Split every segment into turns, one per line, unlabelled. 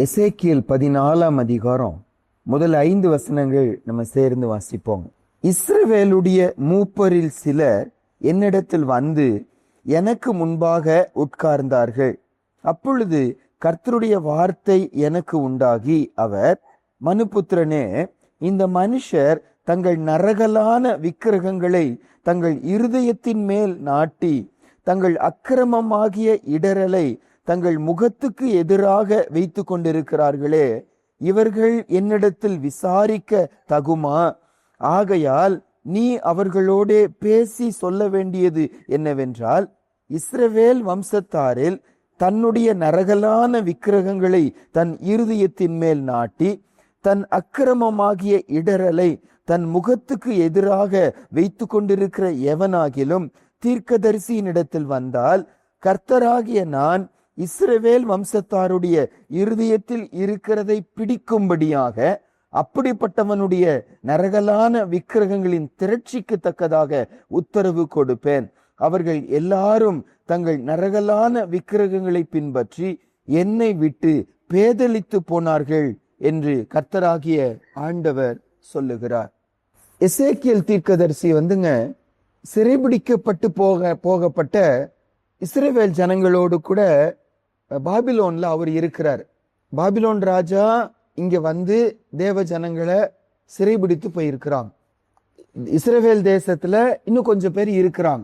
எசேக்கியேல் 14ஆம் அதிகாரம் முதல் 5 வசனங்கள் நம்ம சேர்ந்து வாசிப்போம். இஸ்ரவேலுடைய மூப்பரில் சிலர் என்னிடத்தில் வந்து எனக்கு முன்பாக உட்கார்ந்தார்கள். அப்பொழுது கர்த்தருடைய வார்த்தை எனக்கு உண்டாகி, அவர், மனுபுத்திரனே, இந்த மனுஷர் தங்கள் நரகலான விக்கிரகங்களை தங்கள் இருதயத்தின் மேல் நாட்டி தங்கள் அக்கிரமமாகிய இடரலை தங்கள் முகத்துக்கு எதிராக வைத்து கொண்டிருக்கிறார்களே, இவர்கள் என்னிடத்தில் விசாரிக்க தகுமா? ஆகையால் நீ அவர்களோடே பேசி சொல்ல வேண்டியது என்னவென்றால், இஸ்ரவேல் வம்சத்தாரில் தன்னுடைய நரகலான விக்கிரகங்களை தன் இருதயத்தின் மேல் நாட்டி தன் அக்கிரமமாகிய இடரலை தன் முகத்துக்கு எதிராக வைத்து கொண்டிருக்கிற எவனாகிலும் தீர்க்கதரிசியினிடத்தில் வந்தால், கர்த்தராகிய நான் இஸ்ரவேல் வம்சத்தாருடைய இருதயத்தில் இருக்கிறதை பிடிக்கும்படியாக அப்படிப்பட்டவனுடைய நரகலான விக்கிரகங்களின் திரட்சிக்கு தக்கதாக உத்தரவு கொடுப்பேன். அவர்கள் எல்லாரும் தங்கள் நரகலான விக்கிரகங்களை பின்பற்றி என்னை விட்டு பேதலித்து போனார்கள் என்று கர்த்தராகிய ஆண்டவர் சொல்லுகிறார். எசேக்கியேல் தீர்க்கதரிசி சிறைபிடிக்கப்பட்டு போகப்பட்ட இஸ்ரவேல் ஜனங்களோடு கூட பாபிலோன்ல அவர் இருக்கிறார். பாபிலோன் ராஜா இங்க தேவ ஜனங்களை சிறைபிடித்து போயிருக்கிறாங்க. இஸ்ரவேல் தேசத்துல இன்னும் கொஞ்சம் பேர் இருக்கிறாங்க.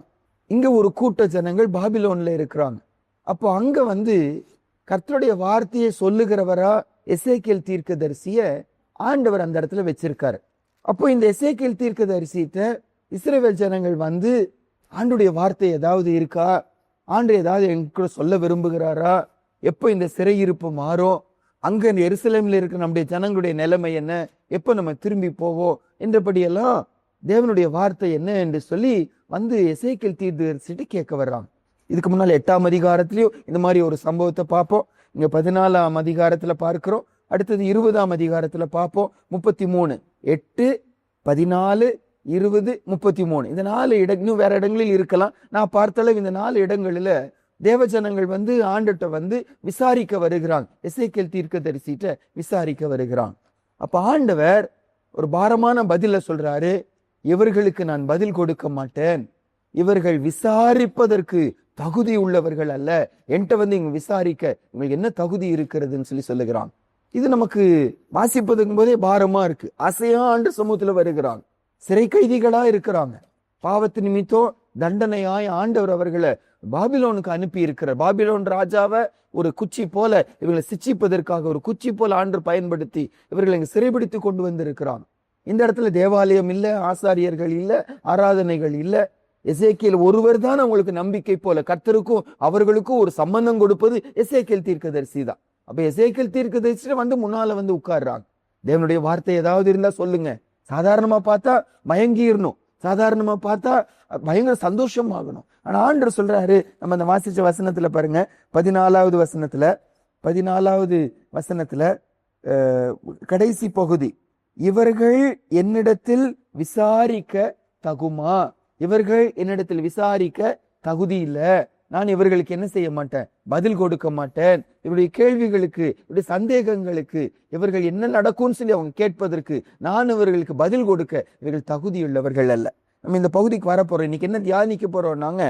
இங்க ஒரு கூட்ட ஜனங்கள் பாபிலோன்ல இருக்கிறாங்க. அப்போ அங்க கர்த்தருடைய வார்த்தையை சொல்லுகிறவரா எசேக்கியேல் தீர்க்கதரிசிய ஆண்டவர் அந்த இடத்துல வச்சிருக்காரு. அப்போ இந்த எசேக்கியேல் தீர்க்கதரிசிட்ட இஸ்ரவேல் ஜனங்கள் ஆண்டுடைய வார்த்தை ஏதாவது இருக்கா, ஆண்டு ஏதாவது எங்க சொல்ல விரும்புகிறாரா, எப்போ இந்த சிறையிருப்பு மாறும், அங்க எருசலேமில் இருக்கிற நம்முடைய ஜனங்களுடைய நிலைமை என்ன, எப்போ நம்ம திரும்பி போவோம் என்றபடியெல்லாம் தேவனுடைய வார்த்தை என்ன என்று சொல்லி எசேக்கியேல் தீர்க்கதரிசிட்டு கேட்க வர்றாங்க. இதுக்கு முன்னால் 8ஆம் அதிகாரத்திலயும் இந்த மாதிரி ஒரு சம்பவத்தை பார்ப்போம். இங்க 14ஆம் அதிகாரத்துல பார்க்கிறோம். அடுத்தது 20ஆம் அதிகாரத்துல பார்ப்போம். 33, 8, 14, 20, 33 இந்த 4 இன்னும் வேற இடங்களில் இருக்கலாம். நான் பார்த்தளவு இந்த 4 இடங்களில தேவஜனங்கள் ஆண்டட்ட விசாரிக்க வருகிறாங்க. எசேக்கியேல் தீர்க்கதரிசிட்ட விசாரிக்க வருகிறாங்க. அப்ப ஆண்டவர் ஒரு பாரமான பதில சொல்றாரு, இவர்களுக்கு நான் பதில் கொடுக்க மாட்டேன், இவர்கள் விசாரிப்பதற்கு தகுதி உள்ளவர்கள் அல்ல, என்கிட்ட இங்க விசாரிக்க உங்களுக்கு என்ன தகுதி இருக்கிறதுன்னு சொல்லி சொல்லுகிறான். இது நமக்கு வாசிப்பதுக்கும் போதே பாரமா இருக்கு. ஆசையா ஆண்டு சமூகத்துல வருகிறாங்க, சிறை கைதிகளா இருக்கிறாங்க, பாவத்து நிமித்தம் தண்டனையாய் ஆண்டவர் அவர்களை பாபிலோனுக்கு அனுப்பி இருக்கிறார். பாபிலோன் ராஜாவை ஒரு குச்சி போல இவர்களை சிச்சிப்பதற்காக ஒரு குச்சி போல ஆண்டவர் பயன்படுத்தி இவர்களை இங்க சிறைபிடித்து கொண்டு வந்திருக்கிறாங்க. இந்த இடத்துல தேவாலயம் இல்ல, ஆசாரியர்கள் இல்ல, ஆராதனைகள் இல்ல. எசேக்கியேல் ஒருவர் தான் அவங்களுக்கு நம்பிக்கை போல. கர்த்தருக்கும் அவர்களுக்கும் ஒரு சம்பந்தம் கொடுப்பது எசேக்கியேல் தீர்க்கதரிசி தான். அப்ப எசேக்கியேல் தீர்க்கதரிசி முன்னால உட்கார்றாங்க. தேவனுடைய வார்த்தை ஏதாவது இருந்தா சொல்லுங்க. சாதாரணமா பார்த்தா மயங்கிடணும், சாதாரணமா பார்த்தா பயங்கர சந்தோஷம் ஆகணும். ஆனா ஆண்டவர் சொல்றாரு, நம்ம அந்த வாசிச்ச வசனத்துல பாருங்க, 14வது வசனத்துல கடைசி பகுதி, இவர்கள் என்னிடத்தில் விசாரிக்க தகுமா? இவர்கள் என்னிடத்தில் விசாரிக்க தகுதி இல்ல, நான் இவர்களுக்கு என்ன செய்ய மாட்டேன், பதில் கொடுக்க மாட்டேன். இவருடைய கேள்விகளுக்கு, இவருடைய சந்தேகங்களுக்கு, இவர்கள் என்ன நடக்கும்னு சொல்லி அவங்க கேட்பதற்கு நான் இவர்களுக்கு பதில் கொடுக்க இவர்கள் தகுதியுள்ளவர்கள் அல்ல. நம்ம இந்த பகுதிக்கு வரப்போறோம். இன்னைக்கு என்ன தியானிக்க போறோம்? நாங்க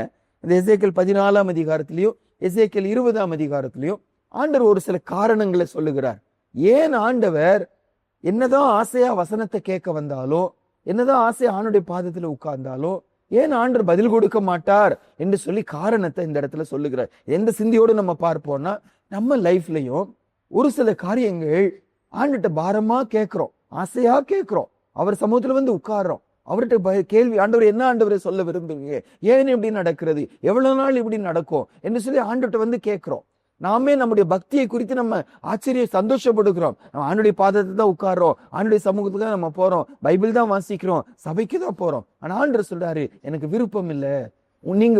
இந்த எசேக்கியேல் 14ஆம் அதிகாரத்திலையும் எசேக்கியேல் 20ஆம் அதிகாரத்திலையும் ஆண்டவர் ஒரு சில காரணங்களை சொல்லுகிறார். ஏன் ஆண்டவர் என்னதான் ஆசையா வசனத்தை கேட்க வந்தாலும், என்னதான் ஆசையா ஆண்டுடைய பாதத்துல உட்கார்ந்தாலும், ஏன் ஆண்டவர் பதில் கொடுக்க மாட்டார் என்று சொல்லி காரணத்தை இந்த இடத்துல சொல்லுகிறார். எந்த சிந்தியோடு நம்ம பார்ப்போம்னா, நம்ம லைஃப்லயும் ஒரு சில காரியங்கள் ஆண்டுகிட்ட பாரமா கேட்கிறோம், ஆசையா கேட்கிறோம், அவர் சமூகத்துல உட்கார்றோம், அவர்கிட்ட கேள்வி, ஆண்டவர் என்ன ஆண்டவரை சொல்ல விரும்புங்க, ஏன் இப்படி நடக்கிறது, எவ்வளவு நாள் இப்படி நடக்கும் என்று சொல்லி ஆண்டுகிட்ட கேட்கிறோம். நாமே நம்முடைய பக்தியை குறித்து நம்ம ஆச்சரிய சந்தோஷப்படுகிறோம். நம்ம ஆண்டுடைய பாதத்தை தான் உட்கார்றோம், ஆண்டுடைய சமூகத்துக்கு தான் நம்ம போறோம், பைபிள் தான் வாசிக்கிறோம், சபைக்கு தான் போறோம். ஆனா ஆண்டவர் சொல்றாரு, எனக்கு விருப்பம் இல்லை, நீங்க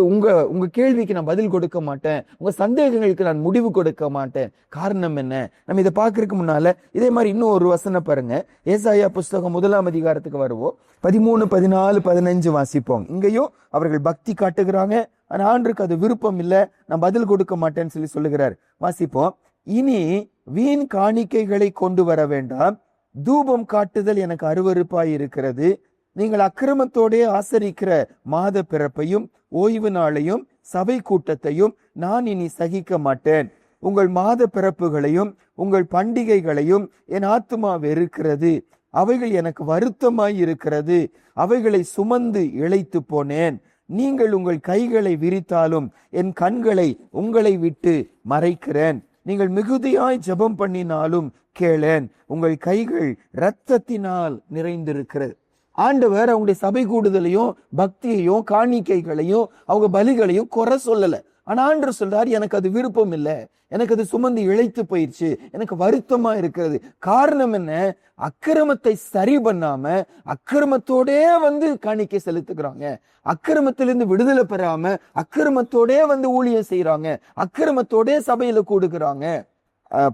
உங்க கேள்விக்கு நான் பதில் கொடுக்க மாட்டேன், உங்க சந்தேகங்களுக்கு நான் முடிவு கொடுக்க மாட்டேன். காரணம் என்ன? நம்ம இதை பார்க்கறதுக்கு முன்னால இதே மாதிரி இன்னும் ஒரு வசனம் பாருங்க. ஏசாயா புஸ்தகம் 1ஆம் அதிகாரத்துக்கு வருவோம். 13, 14, 15 வாசிப்போம். இங்கேயும் அவர்கள் பக்தி காட்டுகிறாங்க, ஆனா ஆண்டருக்கு அது விருப்பம் இல்லை, நான் பதில் கொடுக்க மாட்டேன்னு சொல்லி சொல்லுகிறார். வாசிப்போம். இனி வீண் காணிக்கைகளை கொண்டு வர வேண்டாம். தூபம் காட்டுதல் எனக்கு அருவருப்பாய் இருக்கிறது. நீங்கள் அக்கிரமத்தோடே ஆசரிக்கிற மாத பிறப்பையும் ஓய்வு நாளையும் சபை கூட்டத்தையும் நான் இனி சகிக்க மாட்டேன். உங்கள் மாத பிறப்புகளையும் உங்கள் பண்டிகைகளையும் என் ஆத்துமா வெறுக்கிறது. அவைகள் எனக்கு வருத்தமாய் இருக்கிறது. அவைகளை சுமந்து இளைத்து போனேன். நீங்கள் உங்கள் கைகளை விரித்தாலும் என் கண்களை உங்களை விட்டு மறைக்கிறேன். நீங்கள் மிகுதியாய் ஜெபம் பண்ணினாலும் கேளேன். உங்கள் கைகள் இரத்தத்தினால் நிறைந்திருக்கிறது. ஆண்டவர் அவங்களுடைய சபை கூடுதலையும் பக்தியையும் காணிக்கைகளையும் அவங்க பலிகளையும் குறை சொல்லல. ஆனா ஆண்டவர் சொல்றாரு, எனக்கு அது விருப்பம் இல்லை, எனக்கு அது சுமந்து இழைத்து போயிடுச்சு, எனக்கு வருத்தமா இருக்கிறது. காரணம் என்ன? அக்கிரமத்தை சரி பண்ணாம அக்கிரமத்தோடே காணிக்கை செலுத்துக்கிறாங்க. அக்கிரமத்திலிருந்து விடுதலை பெறாம அக்கிரமத்தோடே ஊழியம் செய்யறாங்க. அக்கிரமத்தோடே சபையில கூடுகிறாங்க.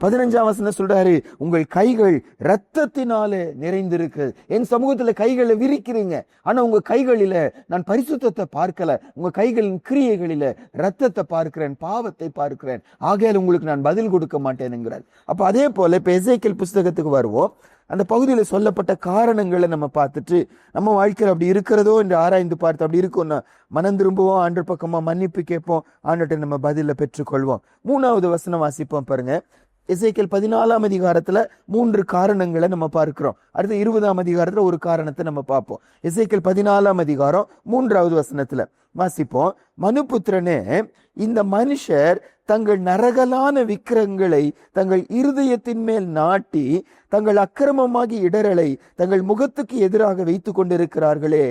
15ஆம் வசனம் சொல்றாரு, உங்கள் கைகள் இரத்தத்தினாலே நிறைந்திருக்கு. என் சமூகத்துல கைகளை விரிக்கிறீங்க, ஆனா உங்க கைகளில நான் பரிசுத்தத்தை பார்க்கல. உங்க கைகளின் கிரியைகளில இரத்தத்தை பார்க்கிறேன், பாவத்தை பார்க்கிறேன். ஆகையால் உங்களுக்கு நான் பதில் கொடுக்க மாட்டேன் என்கிறார். அப்ப அதே போல இப்ப எசேக்கியேல் புஸ்தகத்துக்கு வருவோம். அந்த பகுதியில சொல்லப்பட்ட காரணங்களை நம்ம பார்த்துட்டு நம்ம வாழ்க்கையில் அப்படி இருக்கிறதோ என்று ஆராய்ந்து பார்த்து அப்படி இருக்கும்னா மனம் திரும்புவோம், ஆண்டு பக்கமா மன்னிப்பு கேட்போம், ஆண்டுகிட்ட நம்ம பதில பெற்றுக்கொள்வோம். 3வது வசனம் வாசிப்போம் பாருங்க. எசேக்கியேல் 14ஆம் அதிகாரத்துல 3 காரணங்களை நம்ம பார்க்கிறோம். அடுத்து 20ஆம் அதிகாரத்துல ஒரு காரணத்தை நம்ம பார்ப்போம். எசேக்கியேல் 14ஆம் அதிகாரம் 3வது வசனத்துல வாசிப்போம். மனுபுத்திரனே, இந்த மனுஷர் தங்கள் நரகலான விக்கிரகங்களை தங்கள் இருதயத்தின் மேல் நாட்டி தங்கள் அக்கிரமமாகி இடரலை தங்கள் முகத்துக்கு எதிராக வைத்து கொண்டிருக்கிறார்களே,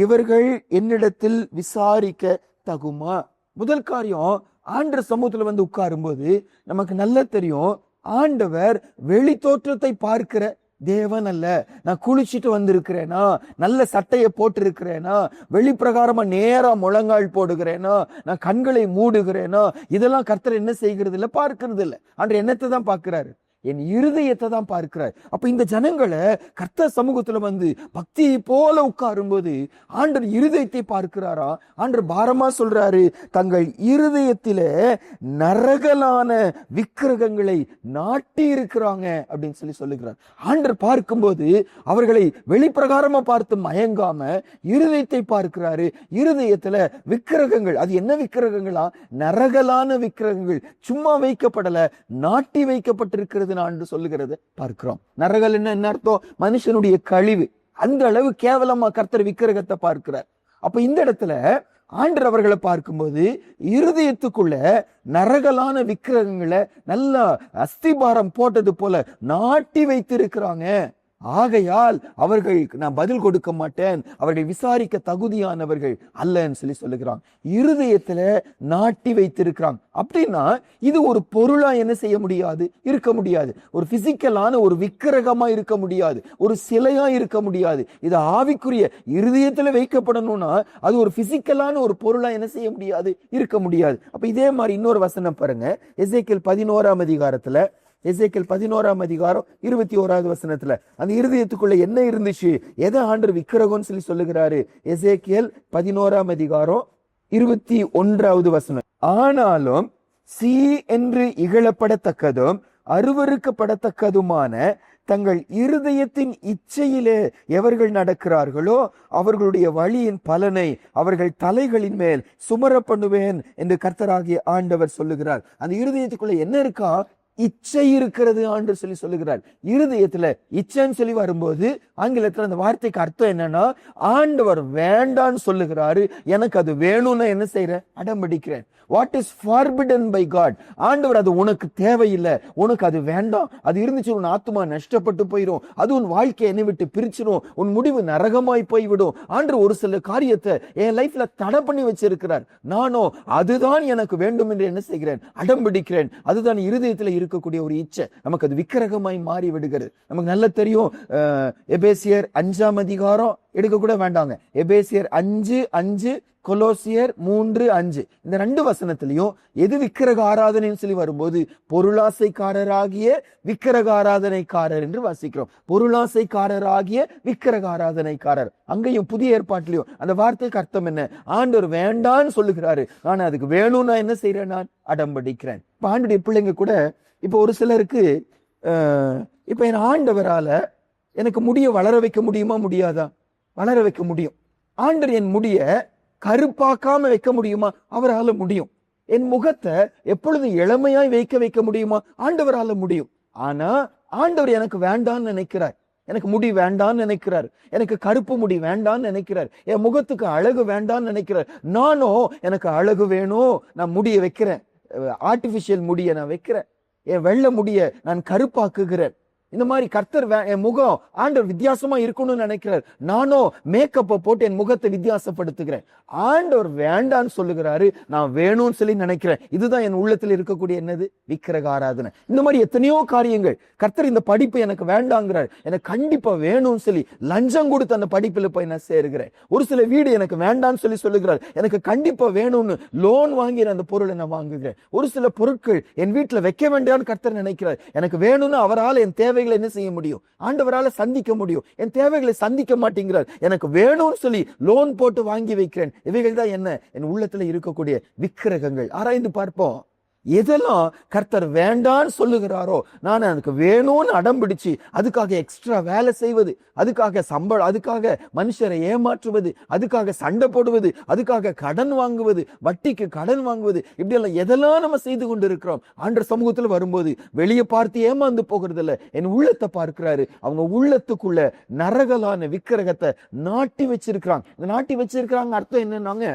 இவர்கள் என்னிடத்தில் விசாரிக்க தகுமா? முதல் காரியம், ஆண்டவர் சமூகத்துல உட்காரும் போது நமக்கு நல்லா தெரியும், ஆண்டவர் வெளி தோற்றத்தை பார்க்கிற தேவன் அல்ல. நான் குளிச்சுட்டு வந்திருக்கிறேனா, நல்ல சட்டையை போட்டு இருக்கிறேனா, வெளிப்பிரகாரமா நேரா முழங்கால் போடுகிறேனா, நான் கண்களை மூடுகிறேனா, இதெல்லாம் கர்த்தர் என்ன செய்கிறது இல்ல, பார்க்கிறது இல்ல. ஆண்டவர் என்னத்தை தான் பார்க்கிறாரு? என் இருதயத்தை தான் பார்க்கிறார். அப்ப இந்த ஜனங்களை கர்த்தர் சமூகத்துல பக்தியை போல உட்காரும் போது ஆண்டவர் இருதயத்தை பார்க்கிறாரா? ஆண்டவர் பாரமா சொல்றாரு, தங்கள் இருதயத்திலே நரகலான விக்கிரகங்களை நாட்டி இருக்கிறாங்க அப்படின்னு சொல்லுகிறார். ஆண்டவர் பார்க்கும்போது அவர்களை வெளிப்பிரகாரமா பார்த்து மயங்காம இருதயத்தை பார்க்கிறாரு. இருதயத்துல விக்கிரகங்கள், அது என்ன விக்கிரகங்களா? நரகலான விக்கிரகங்கள், சும்மா வைக்கப்படல, நாட்டி வைக்கப்பட்டிருக்கிறது சொல்லுகிறது பார்க்கிறோம். நரகல் என்ன அர்த்தம்? மனுஷனுடைய கழிவு. அந்த அளவு கேவலமா கர்த்தர் விக்கிரகத்தை பார்க்கிறார். அப்ப இந்த இடத்துல ஆண்டவர் அவர்களை பார்க்கும்போது இருதயத்துக்குள்ள நரகலான விக்கிரகங்களை நல்லா அஸ்திபாரம் போட்டது போல நாட்டி வைத்திருக்கிறாங்க. ஆகையால் அவர்கள் நான் பதில் கொடுக்க மாட்டேன், அவர்கள் விசாரிக்க தகுதியானவர்கள் அல்லன்னு சொல்லுகிறான். இருதயத்துல நாட்டி வைத்திருக்கிறாங்க. அப்படின்னா இது ஒரு பொருளா என்ன செய்ய முடியாது, இருக்க முடியாது. ஒரு பிசிக்கலான ஒரு விக்கிரகமா இருக்க முடியாது, ஒரு சிலையா இருக்க முடியாது. இது ஆவிக்குரிய இருதயத்துல வைக்கப்படணும்னா அது ஒரு பிசிக்கலான ஒரு பொருளா என்ன செய்ய முடியாது, இருக்க முடியாது. அப்ப இதே மாதிரி இன்னொரு வசனம் பாருங்க. எசேக்கியேல் 11ஆம் அதிகாரத்துல, எசேக்கியேல் 11ஆம் அதிகாரம் 21வது வசனத்துல அந்த இருதயத்துக்குள்ள என்ன இருந்துச்சு, எதை ஆண்டவர் விக்கிரகம்னு சொல்லுகிறாரு. எசேக்கியேல் 11ஆம் அதிகாரம் 21வது வசனம். ஆனாலும் சீ என்று இகழப்படத்தக்கதும் அருவருக்கப்படத்தக்கதுமான தங்கள் இருதயத்தின் இச்சையிலே எவர்கள் நடக்கிறார்களோ அவர்களுடைய வழியின் பலனை அவர்கள் தலைகளின் மேல் சுமர பண்ணுவேன் என்று கர்த்தராகிய ஆண்டவர் சொல்லுகிறார். அந்த இருதயத்துக்குள்ள என்ன இருக்கா? இச்சை இருக்கிறது ஆண்டு சொல்லுகிறார். இருதயத்துல இச்சைன்னு வரும்போது ஆங்கிலத்துல அந்த வார்த்தைக்கு அர்த்தம் என்னன்னா, ஆண்டவர் வேண்டான்னு சொல்லுகிறாரு, எனக்கு அது வேணும்னா என்ன செய்யறேன், அடம்பிடிக்கிறேன். What is forbidden by God, ஆண்டவர் அது உனக்கு தேவையில்லை, உனக்கு அது வேண்டாம், அது இருந்துச்சு உன் ஆத்துமா நஷ்டப்பட்டு போயிடும், அது உன் வாழ்க்கையை என்னை விட்டு பிரிச்சிடும், உன் முடிவு நரகமாய் போய்விடும். ஆண்டவர் ஒரு சில காரியத்தை என் லைஃப்ல தடை பண்ணி வச்சிருக்கிறார். நானோ அதுதான் எனக்கு வேண்டும் என்று என்ன செய்கிறேன், அடம்பிடிக்கிறேன். அதுதான் இருதயத்துல இருக்கக்கூடிய ஒரு இச்சை. நமக்கு அது விக்கிரகமாய் மாறி விடுகிறது. நமக்கு நல்ல தெரியும், எபேசியர் 5ஆம் அதிகாரம் எடுக்க கூட வேண்டாங்க. எபேசியர் 5:5, கொலோசியர் 3:5 இந்த 2 வசனத்திலையும் எது விக்கிரக ஆராதனைன்னு சொல்லி வரும்போது பொருளாசைக்காரராகிய விக்கிரக ஆராதனைக்காரர் என்று வாசிக்கிறோம். பொருளாசைக்காரராகிய விக்கிரக ஆராதனைக்காரர். அங்கேயும் புதிய ஏற்பாட்டிலையும் அந்த வார்த்தைக்கு அர்த்தம் என்ன? ஆண்டவர் வேண்டான்னு சொல்லுகிறாரு, நான் அதுக்கு வேணும்னா என்ன செய்யறேன்? நான் அடம்பிடிக்கிறேன். இப்ப ஆண்டுடைய பிள்ளைங்க கூட இப்ப ஒரு சிலருக்கு இப்ப என் ஆண்டவரால எனக்கு முடிய வளர வைக்க முடியுமா? முடியாதா? வளர வைக்க முடியும். ஆண்டவர் என் முடிய கருப்பாக்காம வைக்க முடியுமா? அவரால முடியும். என் முகத்தை எப்பொழுது இளமையாய் வைக்க முடியுமா? ஆண்டவரால முடியும். ஆனா ஆண்டவர் எனக்கு வேண்டான்னு நினைக்கிறார், எனக்கு முடி வேண்டான்னு நினைக்கிறார், எனக்கு கருப்பு முடி வேண்டான்னு நினைக்கிறார், என் முகத்துக்கு அழகு வேண்டான்னு நினைக்கிறார். நானும் எனக்கு அழகு வேணும், நான் முடிய வைக்கிறேன், ஆர்டிபிஷியல் முடிய நான் வைக்கிறேன், என் வெள்ளை முடிய நான் கருப்பாக்குகிறேன். இந்த மாதிரி கர்த்தர் என் முகம் ஆண்டவர் வித்தியாசமா இருக்கணும்னு நினைக்கிறார், நானும் மேக்கப்பை போட்டு என் முகத்தை வித்தியாசப்படுத்துகிறேன். ஆண்டவர் வேண்டான்னு சொல்லுகிறாரு, நான் வேணும்னு சொல்லி நினைக்கிறேன். இதுதான் என் உள்ளத்தில் இருக்கக்கூடிய என்னது? விக்கிரக ஆராதனை. இந்த மாதிரி எத்தனையோ காரியங்கள். கர்த்தர் இந்த படிப்பு எனக்கு வேண்டாங்கிறார், எனக்கு கண்டிப்பா வேணும்னு சொல்லி லஞ்சம் கொடுத்து அந்த படிப்புல போய் நான் சேருகிறேன். ஒரு சில வீடு எனக்கு வேண்டான்னு சொல்லி சொல்லுகிறார், எனக்கு கண்டிப்பா வேணும்னு லோன் வாங்கி அந்த பொருளை நான் வாங்குகிறேன். ஒரு சில பொருட்கள் என் வீட்டுல வைக்க வேண்டாம்னு கர்த்தர் நினைக்கிறார், எனக்கு வேணும்னு அவரால் என் தேவை என்ன செய்ய முடியும்? ஆண்டவரால சந்திக்க முடியும். என் தேவைகளை சந்திக்க மாட்டேங்கிறார், எனக்கு வேணும்னு சொல்லி லோன் போட்டு வாங்கி வைக்கிறேன். இவைகள் தான் என்ன? என் உள்ளத்துல இருக்கக்கூடிய விக்கிரகங்கள். ஆராய்ந்து பார்ப்போம். எதெல்லாம் கர்த்தர் வேண்டான்னு சொல்லுகிறாரோ நான் அதுக்கு வேணும்னு அடம் பிடிச்சு அதுக்காக எக்ஸ்ட்ரா வேலை செய்வது, அதுக்காக சம்பளம், அதுக்காக மனுஷரை ஏமாற்றுவது, அதுக்காக சண்டை போடுவது, அதுக்காக கடன் வாங்குவது, வட்டிக்கு கடன் வாங்குவது, இப்படி எல்லாம் எதெல்லாம் நம்ம செய்து கொண்டு இருக்கிறோம். ஆண்டவர் சமூகத்துல வரும்போது வெளியே பார்த்து ஏமாந்து போகிறது இல்ல, என் உள்ளத்தை பார்க்கிறாரு. அவங்க உள்ளத்துக்குள்ள நரகலான விக்கிரகத்தை நாட்டி வச்சிருக்கிறாங்க. இந்த நாட்டி வச்சிருக்கிறாங்க அர்த்தம் என்னன்னாங்க,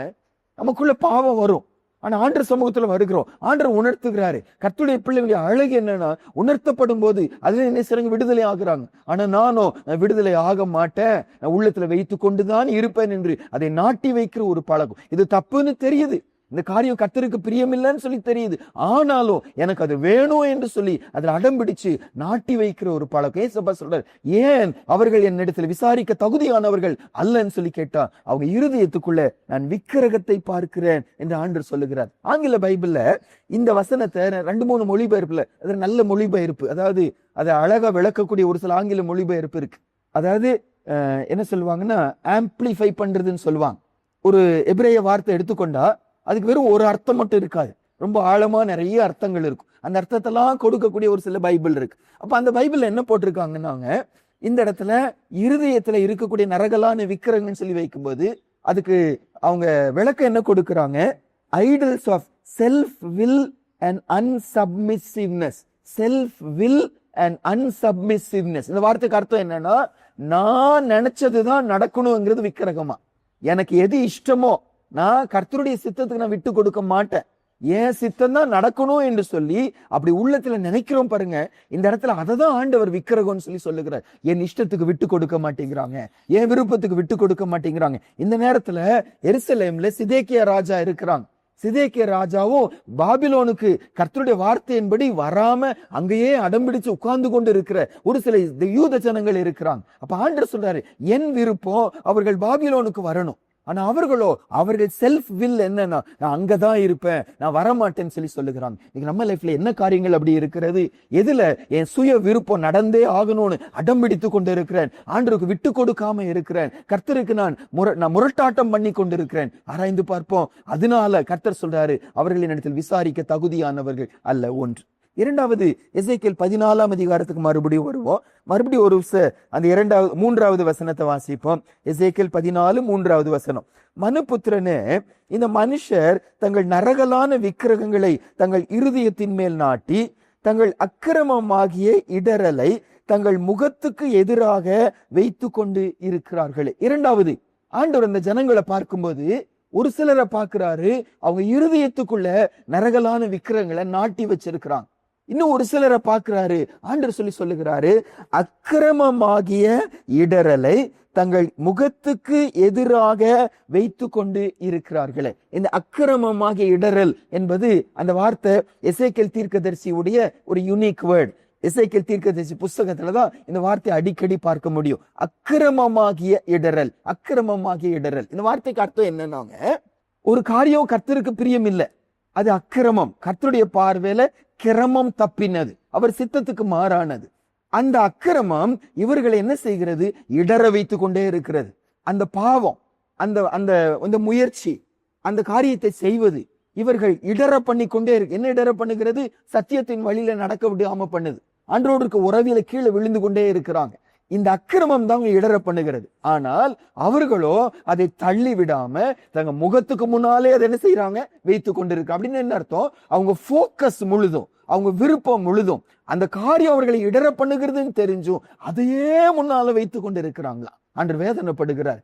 நமக்குள்ள பாவம் வரும். ஆனா ஆண்டவர் சமூகத்துல வருகிறோம், ஆண்டவர் உணர்த்துகிறாரு. கர்த்தருடைய பிள்ளைகளுடைய அழகு என்னன்னா, உணர்த்தப்படும் போது அதுல என்ன செய்றாங்க? விடுதலை ஆகுறாங்க. ஆனா நானும் விடுதலை ஆக மாட்டேன், நான் உள்ளத்துல வைத்து கொண்டுதான் இருப்பேன் என்று அதை நாட்டி வைக்கிற ஒரு பழக்கம். இது தப்புன்னு தெரியுது, இந்த காரியம் கர்த்தருக்கு பிரியமில்லைன்னு சொல்லி தெரியுது, ஆனாலும் எனக்கு அது வேணும் என்று சொல்லி அதில் அடம்பிடிச்சு நாட்டி வைக்கிற ஒரு பழக்கம். ஏசப்பா சொல்றார், ஏன் அவர்கள் என்னிடத்தில் விசாரிக்க தகுதியானவர்கள் அல்லன்னு சொல்லி கேட்டா, அவங்க இருதயத்துக்குள்ள நான் விக்கிரகத்தை பார்க்கிறேன் என்று ஆண்டவர் சொல்லுகிறார். ஆங்கில பைபிள்ல இந்த வசனத்தை 2-3 மொழிபெயர்ப்புல, அது நல்ல மொழிபெயர்ப்பு, அதாவது அதை அழகா விளக்கக்கூடிய ஒரு சில ஆங்கில மொழிபெயர்ப்பு இருக்கு. அதாவது என்ன சொல்லுவாங்கன்னா, ஆம்பிளிஃபை பண்றதுன்னு சொல்லுவாங்க. ஒரு எபிரேய வார்த்தை எடுத்துக்கொண்டா அதுக்கு வெறும் ஒரு அர்த்தம் மட்டும் இருக்காது, ரொம்ப ஆழமா நிறைய அர்த்தங்கள் இருக்கும். அந்த அர்த்தத்தெல்லாம் கொடுக்கக்கூடிய ஒரு சில பைபிள் இருக்கு. அப்ப அந்த பைபிள்ல என்ன போட்டிருக்காங்கன்னாங்க, இந்த இடத்துல இருதயத்துல இருக்கக்கூடிய நரகலான விக்கிரகங்கள்னு சொல்லி வைக்கும்போது அதுக்கு அவங்க விளக்கம் என்ன கொடுக்கறாங்க? Idols of self will and unsubmissiveness. Self will and unsubmissiveness. இந்த வார்த்தைக்கு அர்த்தம் என்னன்னா, நான் நினைச்சதுதான் நடக்கணுங்கிறது விக்கிரகமா. எனக்கு எது இஷ்டமோ நான் கர்த்தருடைய சித்தத்துக்கு நான் விட்டு கொடுக்க மாட்டேன், என் சித்தம் தான் நடக்கணும் என்று சொல்லி அப்படி உள்ளத்துல நினைக்கிறோம் பாருங்க. இந்த இடத்துல அதை தான் ஆண்டவர் விக்கிரகம்னு சொல்லி சொல்லுகிறார். என் இஷ்டத்துக்கு விட்டு கொடுக்க மாட்டேங்கிறாங்க, என் விருப்பத்துக்கு விட்டு கொடுக்க மாட்டேங்கிறாங்க. இந்த நேரத்துல எருசலேம்ல சிதேக்கியா ராஜா இருக்கிறாங்க. சிதேக்கியா ராஜாவும் பாபிலோனுக்கு கர்த்தருடைய வார்த்தையின்படி வராம அங்கேயே அடம்பிடிச்சு உட்கார்ந்து கொண்டு இருக்கிற ஒரு சில யூத ஜனங்கள் இருக்கிறாங்க. அப்ப ஆண்டவர் சொல்றாரு, என் விருப்பம் அவர்கள் பாபிலோனுக்கு வரணும், ஆனா அவர்கள் செல்ஃப் வில் என்னன்னா, நான் அங்கதான் இருப்பேன், நான் வரமாட்டேன்னு சொல்லி சொல்லுகிறாங்க. இன்னைக்கு நம்ம லைஃப்ல என்ன காரியங்கள் அப்படி இருக்கிறது? எதுல என் சுய விருப்பம் நடந்தே ஆகணும்னு அடம்பிடித்து கொண்டு இருக்கிறேன், ஆண்டவருக்கு விட்டு கொடுக்காம இருக்கிறேன், கர்த்தருக்கு நான் முரட்டாட்டம் பண்ணி கொண்டு இருக்கிறேன். ஆராய்ந்து பார்ப்போம். அதனால கர்த்தர் சொல்றாரு, அவர்களின் இடத்தில் விசாரிக்க தகுதியானவர்கள் அல்ல. ஒன்று. இரண்டாவது, எசேக்கியேல் 14ஆம் அதிகாரத்துக்கு மறுபடியும் வருவோம். மறுபடியும் ஒரு அந்த 3வது வசனத்தை வாசிப்போம். எசேக்கியேல் 14:3 வசனம். மனுபுத்திரனே, இந்த மனுஷர் தங்கள் நரகலான விக்கிரகங்களை தங்கள் இருதயத்தின் மேல் நாட்டி தங்கள் அக்கிரமமாகிய இடரலை தங்கள் முகத்துக்கு எதிராக வைத்து கொண்டு இருக்கிறார்களே. இரண்டாவது, ஆண்டவர் அந்த ஜனங்களை பார்க்கும்போது ஒரு சிலரை பார்க்கிறாரு, அவங்க இருதயத்துக்குள்ள நரகலான விக்கிரகங்களை நாட்டி வச்சிருக்கிறாங்க. இன்னும் ஒரு சிலரை பார்க்கிறாரு, ஆண்டவர் சொல்லுகிறாரு, அக்கிரமமாகிய இடரலை தங்கள் முகத்துக்கு எதிராக வைத்து கொண்டு இருக்கிறார்களே. இந்த அக்கிரமமாகிய இடரல் என்பது அந்த வார்த்தை எசேக்கியேல் தீர்க்கதரிசியுடைய ஒரு யூனிக் வேர்ட். எசேக்கியேல் தீர்க்கதரிசி புஸ்தகத்துலதான் இந்த வார்த்தை அடிக்கடி பார்க்க முடியும். அக்கிரமமாகிய இடறல், அக்கிரமமாகிய இடறல். இந்த வார்த்தைக்கு அர்த்தம் என்னன்னாங்க, ஒரு காரியம் கர்த்தருக்கு பிரியம் இல்லை, அது அக்கிரமம், கர்த்தருடைய பார்வையில கிரமம் தப்பினது, அவர் சித்தத்துக்கு மாறானது. அந்த அக்கிரமம் இவர்களை என்ன செய்கிறது? இடற வைத்து கொண்டே இருக்கிறது. அந்த பாவம், அந்த அந்த அந்த முயற்சி, அந்த காரியத்தை செய்வது இவர்கள் இடற பண்ணி கொண்டே இருக்கு. என்ன இடற பண்ணுகிறது? சத்தியத்தின் வழியில நடக்க விடாம பண்ணுது. அன்றோருக்கு உறவில கீழே விழுந்து கொண்டே இருக்கிறாங்க. இந்த அக்கிரமம் தான் அவங்க இடற பண்ணுகிறது. ஆனால் அவர்களோ அதை தள்ளி விடாம தங்க முகத்துக்கு முன்னாலே அதை என்ன செய்யறாங்க? வைத்து கொண்டிருக்க. அப்படின்னு என்ன அர்த்தம்? அவங்க போக்கஸ் முழுதும், அவங்க விருப்பம் முழுதும் அந்த காரியம் அவர்களை இடற பண்ணுகிறதுன்னு தெரிஞ்சும் அதையே முன்னால வைத்து கொண்டு இருக்கிறாங்களா அன்று வேதனைப்படுகிறார்.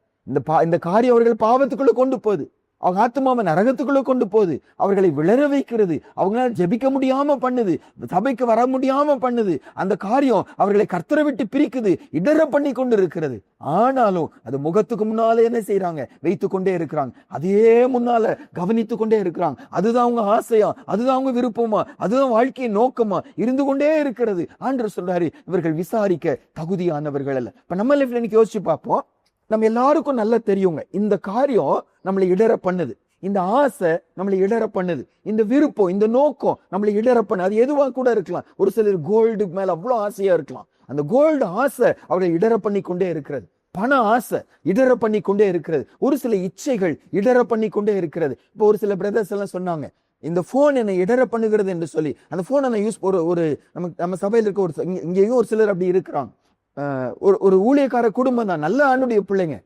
இந்த காரியம் அவர்கள் பாவத்துக்குள்ள கொண்டு போகுது, அவங்க ஆத்மாவை நரகத்துக்குள்ள கொண்டு போகுது, அவர்களை விளர வைக்கிறது, அவங்களால ஜெபிக்க முடியாம பண்ணுது, சபைக்கு வர முடியாம பண்ணுது. அந்த காரியம் அவர்களை கர்த்தரை விட்டு பிரிக்குது, இடற பண்ணி கொண்டு இருக்கிறது. ஆனாலும் அது முகத்துக்கு முன்னாலே என்ன செய்யறாங்க? வைத்து கொண்டே இருக்கிறாங்க. அதையே முன்னால கவனித்து கொண்டே இருக்கிறாங்க. அதுதான் அவங்க ஆசையா, அதுதான் அவங்க விருப்பமா, அதுதான் வாழ்க்கையின் நோக்கமா இருந்து கொண்டே இருக்கிறது. ஆண்டவர் சொல்றாரு, இவர்கள் விசாரிக்க தகுதியானவர்கள் அல்ல. இப்ப நம்ம லைஃப்ல இன்னைக்கு யோசிச்சு பார்ப்போம். நம்ம எல்லாருக்கும் நல்லா தெரியுங்க, இந்த காரியம் நம்மளை இடற பண்ணுது, இந்த ஆசை நம்மளை இடற பண்ணுது, இந்த விருப்பம், இந்த நோக்கம் நம்மளை இடற பண்ணு. அது எதுவா கூட இருக்கலாம். ஒரு சிலர் கோல்டு மேல அவ்வளவு ஆசையா இருக்கலாம். அந்த கோல்டு ஆசை அவர்களை இடற பண்ணி கொண்டே இருக்கிறது. பண ஆசை இடற பண்ணி கொண்டே இருக்கிறது. ஒரு சில இச்சைகள் இடற பண்ணி கொண்டே இருக்கிறது. இப்போ ஒரு சில பிரதர்ஸ் எல்லாம் சொன்னாங்க, இந்த போன் என்னை இடற பண்ணுகிறது என்று சொல்லி, அந்த போனை நான் யூஸ் ஒரு நம்ம சபையில் இருக்க ஒரு இங்கேயும் ஒரு சிலர் அப்படி இருக்கிறாங்க. ஒரு ஊழியக்கார குடும்பம் தான், நல்ல ஆண்டுடைய பிள்ளைங்க.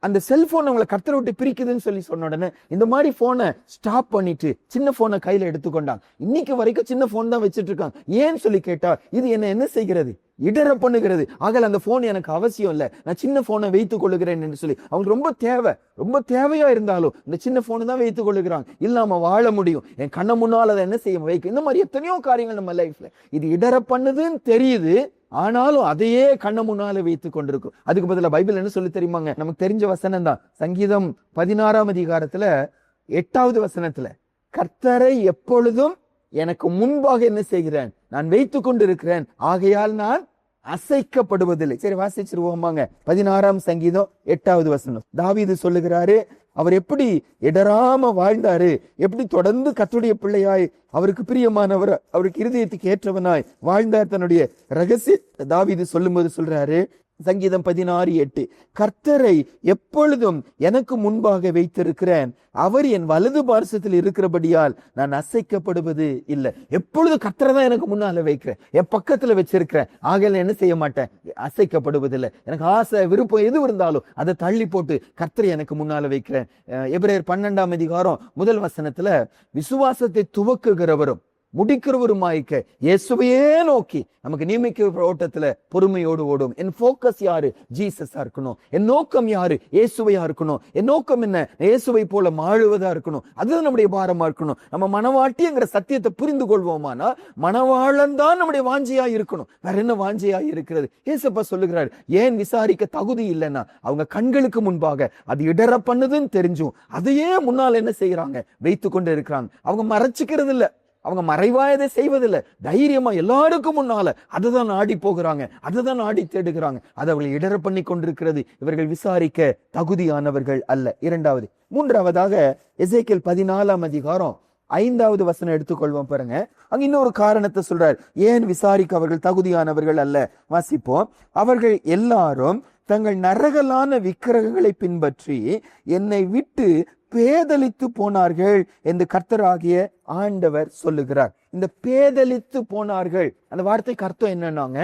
அந்த செல்போன் அவங்களை கர்த்தரை விட்டு பிரிக்குதுன்னு சொல்லி சொன்ன உடனே இந்த மாதிரி போனை ஸ்டாப் பண்ணிட்டு சின்ன போனை கையில எடுத்துக்கொண்டாங்க. இன்னைக்கு வரைக்கும் சின்ன போன் தான் வச்சுட்டு இருக்காங்க. ஏன்னு சொல்லி கேட்டா, இது என்ன செய்கிறது? இடற பண்ணுகிறது. ஆகல அந்த போன் எனக்கு அவசியம் இல்லை, நான் சின்ன போனை வைத்துக் கொள்ளுகிறேன் என்று சொல்லி அவங்க ரொம்ப தேவையா இருந்தாலும் இந்த சின்ன போனை தான் வைத்துக் கொள்ளுகிறாங்க. இல்லாம வாழ முடியும், என் கண்ண முன்னால் அதை என்ன செய்ய வைக்க. இந்த மாதிரி எத்தனையோ காரியங்கள் நம்ம லைஃப்ல இது இடற பண்ணுதுன்னு தெரியுது, ஆனாலும் அதையே கண்ண முன்னால வைத்துக் கொண்டிருக்கும். அதுக்கு பதிலா பைபிள் என்ன சொல்லி தெரியுமாங்க? நமக்கு தெரிஞ்ச வசனம் தான். சங்கீதம் 16ஆம் அதிகாரத்துல 8வது வசனத்துல, கர்த்தரை எப்பொழுதும் எனக்கு முன்பாக என்ன செய்கிறேன்? நான் வைத்துக் கொண்டிருக்கிறேன், ஆகையால் நான் அசைக்கப்படுவதில்லை. சரி, வாசிச்சிருவோமாங்க. 16ஆம் சங்கீதம் 8வது வசனம். தாவீது சொல்லுகிறாரு, அவர் எப்படி இடராம வாழ்ந்தாரு, எப்படி தொடர்ந்து கர்த்தருடைய பிள்ளையாய், அவருக்கு பிரியமானவர், அவருக்கு இருதயத்துக்கு ஏற்றவனாய் வாழ்ந்தார். தன்னுடைய ரகசிய தாவீது சொல்லும்போது சொல்றாரு, சங்கீதம் 16:8, கர்த்தரை எப்பொழுதும் எனக்கு முன்பாக வைத்திருக்கிறேன், அவர் என் வலது பார்சத்தில் இருக்கிறபடியால் நான் அசைக்கப்படுவது இல்லை. எப்பொழுதும் கர்த்தரை தான் எனக்கு முன்னால வைக்கிறேன், என் பக்கத்துல வச்சிருக்கிறேன், ஆகையில என்ன செய்ய மாட்டேன்? அசைக்கப்படுவதில்லை. எனக்கு ஆசை விருப்பம் எது இருந்தாலும் அதை தள்ளி போட்டு கர்த்தரை எனக்கு முன்னால வைக்கிறேன். எபிரேயர் 12ஆம் அதிகாரம் 1 வசனத்துல, விசுவாசத்தை துவக்குகிறவரும் முடிக்கிறவருமாய்க்க இயேசுவையே நோக்கி நமக்கு நியமிக்கிற ஓட்டத்துல பொறுமையோடு ஓடும். என் போக்கஸ் யாரு? ஜீசஸா இருக்கணும். என் நோக்கம் யாரு? இயேசுவையா இருக்கணும். என் நோக்கம் என்ன? இயேசுவை போல மாழுவதா இருக்கணும். அதுதான் நம்முடைய பாரமா இருக்கணும். நம்ம மனவாட்டிங்கிற சத்தியத்தை புரிந்து கொள்வோமானா மனவாளன் தான் நம்முடைய வாஞ்சியா இருக்கணும். வேற என்ன வாஞ்சியா இருக்கிறது? இயேசுப்பா சொல்லுகிறார், ஏன் விசாரிக்க தகுதி இல்லைன்னா அவங்க கண்களுக்கு முன்பாக அது இடற பண்ணுதுன்னு தெரிஞ்சும் அதையே முன்னால் என்ன செய்யறாங்க? வைத்து கொண்டு இருக்கிறாங்க. அவங்க மறைச்சிக்கிறது இல்ல, அவங்க மறைவாயதை செய்வதில்லை, தைரியமா எல்லாருக்கும் முன்னால அதுதான் நாடி போகிறாங்க, அதுதான் நாடி தேடுகிறாங்க. அதை அவர்கள் இடற பண்ணி கொண்டிருக்கிறது. இவர்கள் விசாரிக்க தகுதியானவர்கள் அல்ல. இரண்டாவது. மூன்றாவதாக எசேக்கியேல் 14ஆம் அதிகாரம் 5வது வசனம் எடுத்துக்கொள்வோம் பாருங்க. அங்க இன்னொரு காரணத்தை சொல்றார், ஏன் விசாரிக்க அவர்கள் தகுதியானவர்கள் அல்ல. வாசிப்போம். அவர்கள் எல்லாரும் தங்கள் நரகலான விக்கிரகங்களை பின்பற்றி என்னை விட்டு பேதலித்து போனார்கள் என்று கர்த்தராகிய ஆண்டவர் சொல்லுகிறார். இந்த பேதலித்து போனார்கள், அந்த வார்த்தைக்கு அர்த்தம் என்னன்னாங்க,